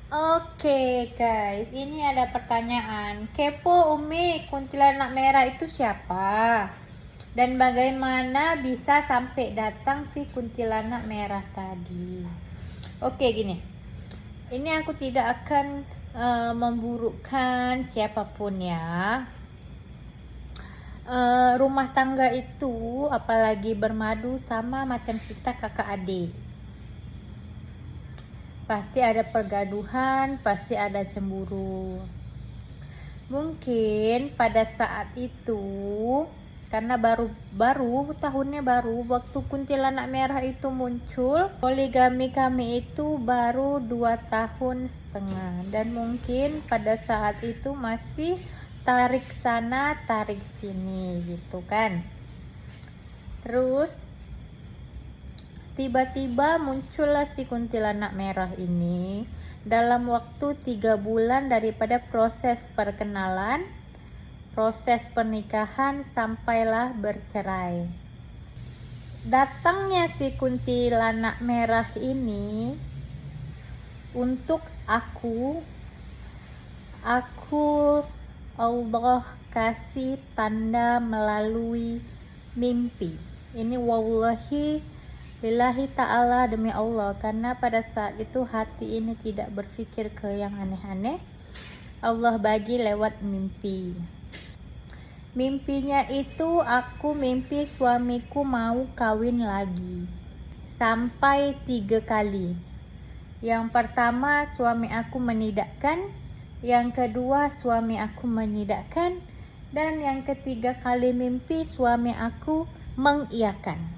Oke guys, ini ada pertanyaan. Kepo Umi, kuntilanak merah itu siapa? Dan bagaimana bisa sampai datang si kuntilanak merah tadi? Oke gini, ini aku tidak akan memburukkan siapapun ya. Rumah tangga itu apalagi bermadu sama macam kita kakak adik. Pasti ada pergaduhan, pasti ada cemburu. Mungkin pada saat itu karena tahunnya baru waktu kuntilanak merah itu muncul, poligami kami itu baru 2 tahun setengah, dan mungkin pada saat itu masih tarik sana tarik sini gitu kan. Terus tiba-tiba muncullah si kuntilanak merah ini dalam waktu 3 bulan daripada proses perkenalan, proses pernikahan, sampailah bercerai. Datangnya si kuntilanak merah ini untuk aku Allah kasih tanda melalui mimpi. Ini wallahi lillahi ta'ala, demi Allah, karena pada saat itu hati ini tidak berpikir ke yang aneh-aneh. Allah bagi lewat mimpi. Mimpinya itu aku mimpi suamiku mau kawin lagi. Sampai 3 kali. Yang pertama suami aku menidakkan, yang kedua suami aku menidakkan, dan yang ketiga kali mimpi suami aku mengiyakan.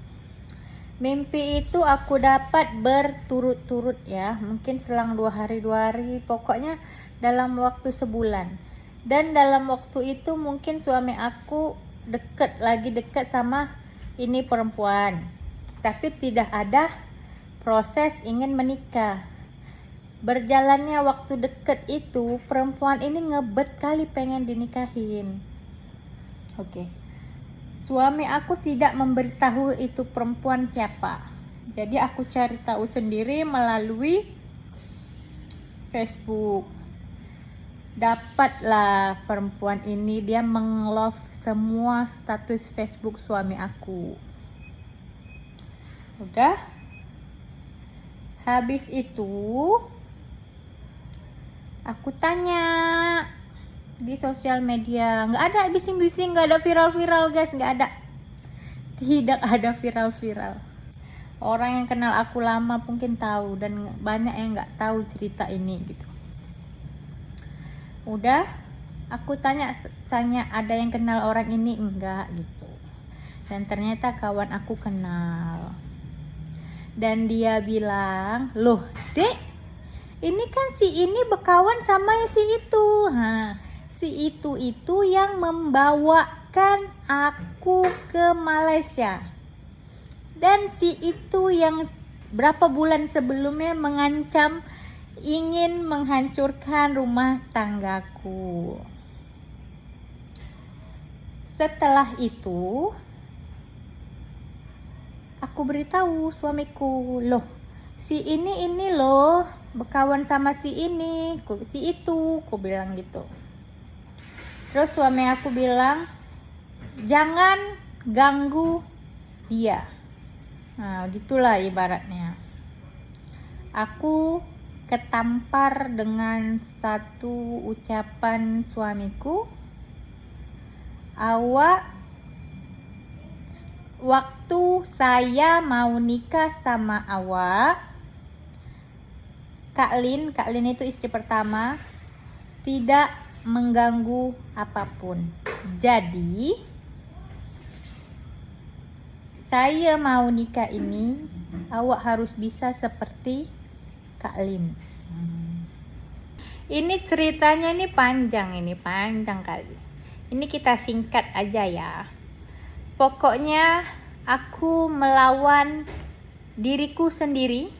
Mimpi itu aku dapat berturut-turut ya, mungkin selang 2 hari, pokoknya dalam waktu sebulan. Dan dalam waktu itu mungkin suami aku dekat sama ini perempuan, tapi tidak ada proses ingin menikah. Berjalannya waktu dekat itu, perempuan ini ngebet kali pengen dinikahin. Oke. Suami aku tidak memberitahu itu perempuan siapa. Jadi aku cari tahu sendiri melalui Facebook. Dapatlah perempuan ini, dia meng-love semua status Facebook suami aku. Udah. Habis itu aku tanya di sosial media, nggak ada bising-bising, nggak ada viral-viral guys, nggak ada, tidak ada viral-viral. Orang yang kenal aku lama mungkin tahu, dan banyak yang nggak tahu cerita ini gitu. Udah, aku tanya ada yang kenal orang ini enggak gitu, dan ternyata kawan aku kenal, dan dia bilang, loh dek, ini kan si ini berkawan sama si itu. Si itu yang membawakan aku ke Malaysia. Dan si itu yang berapa bulan sebelumnya mengancam ingin menghancurkan rumah tanggaku. Setelah itu aku beritahu suamiku, loh si ini loh berkawan sama si ini, si itu, aku bilang gitu. Terus suami aku bilang, jangan ganggu dia. Nah, gitulah ibaratnya. Aku ketampar dengan satu ucapan suamiku. Waktu saya mau nikah sama awak, Kak Lin itu istri pertama, tidak mengganggu apapun. Jadi saya mau nikah ini, awak harus bisa seperti Kak Lin. Ini ceritanya ini panjang kali. Ini kita singkat aja ya. Pokoknya aku melawan diriku sendiri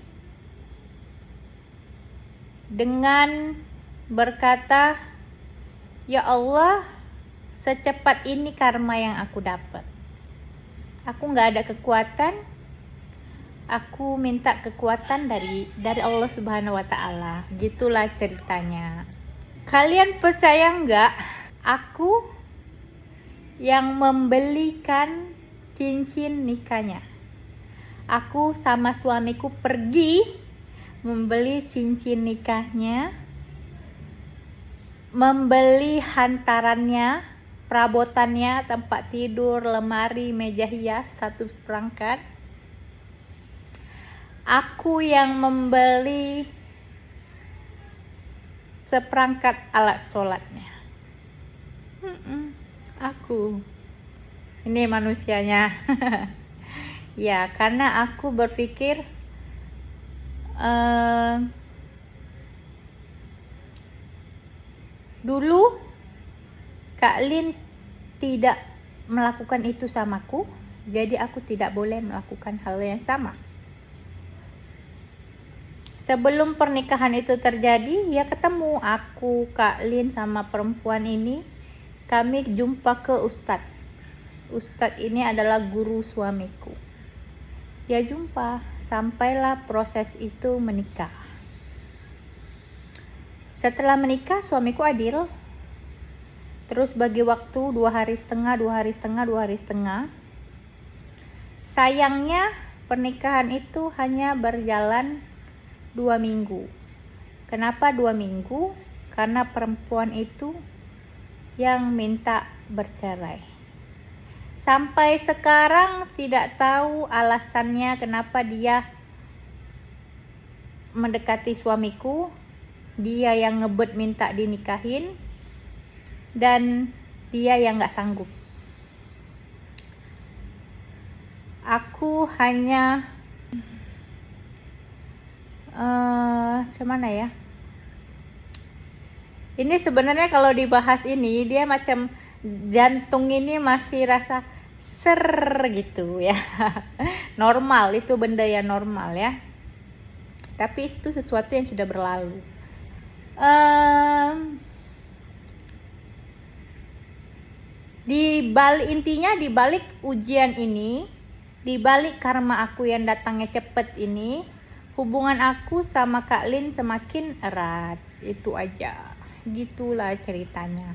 dengan berkata, ya Allah, secepat ini karma yang aku dapat. Aku gak ada kekuatan, aku minta kekuatan dari Allah Subhanahu wa taala. Gitulah ceritanya. Kalian percaya enggak? Aku yang membelikan cincin nikahnya. Aku sama suamiku pergi membeli cincin nikahnya, membeli hantarannya, perabotannya, tempat tidur, lemari, meja hias, satu perangkat. Aku yang membeli seperangkat alat sholatnya. Aku. Ini manusianya. Ya, karena aku berpikir dulu Kak Lin tidak melakukan itu samaku, jadi aku tidak boleh melakukan hal yang sama. Sebelum pernikahan itu terjadi, ya ketemu aku, Kak Lin sama perempuan ini, kami jumpa ke Ustadz. Ustadz ini adalah guru suamiku. Ya jumpa, sampailah proses itu menikah. Setelah menikah, suamiku adil. Terus bagi waktu 2 hari setengah. Sayangnya pernikahan itu hanya berjalan 2 minggu. Kenapa 2 minggu? Karena perempuan itu yang minta bercerai. Sampai sekarang tidak tahu alasannya kenapa dia mendekati suamiku. Dia yang ngebet minta dinikahin dan dia yang gak sanggup. Aku hanya Semana ya? Ini sebenarnya kalau dibahas ini dia macam jantung ini masih rasa ser gitu ya. Normal, itu benda yang normal ya. Tapi itu sesuatu yang sudah berlalu. Intinya di balik ujian ini, di balik karma aku yang datangnya cepet ini, hubungan aku sama Kak Lin semakin erat. Itu aja. Gitulah ceritanya.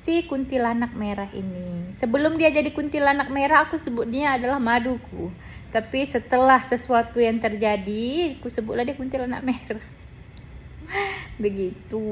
Si kuntilanak merah ini. Sebelum dia jadi kuntilanak merah, aku sebut dia adalah maduku. Tapi setelah sesuatu yang terjadi, aku sebutlah dia kuntilanak merah. Begitu.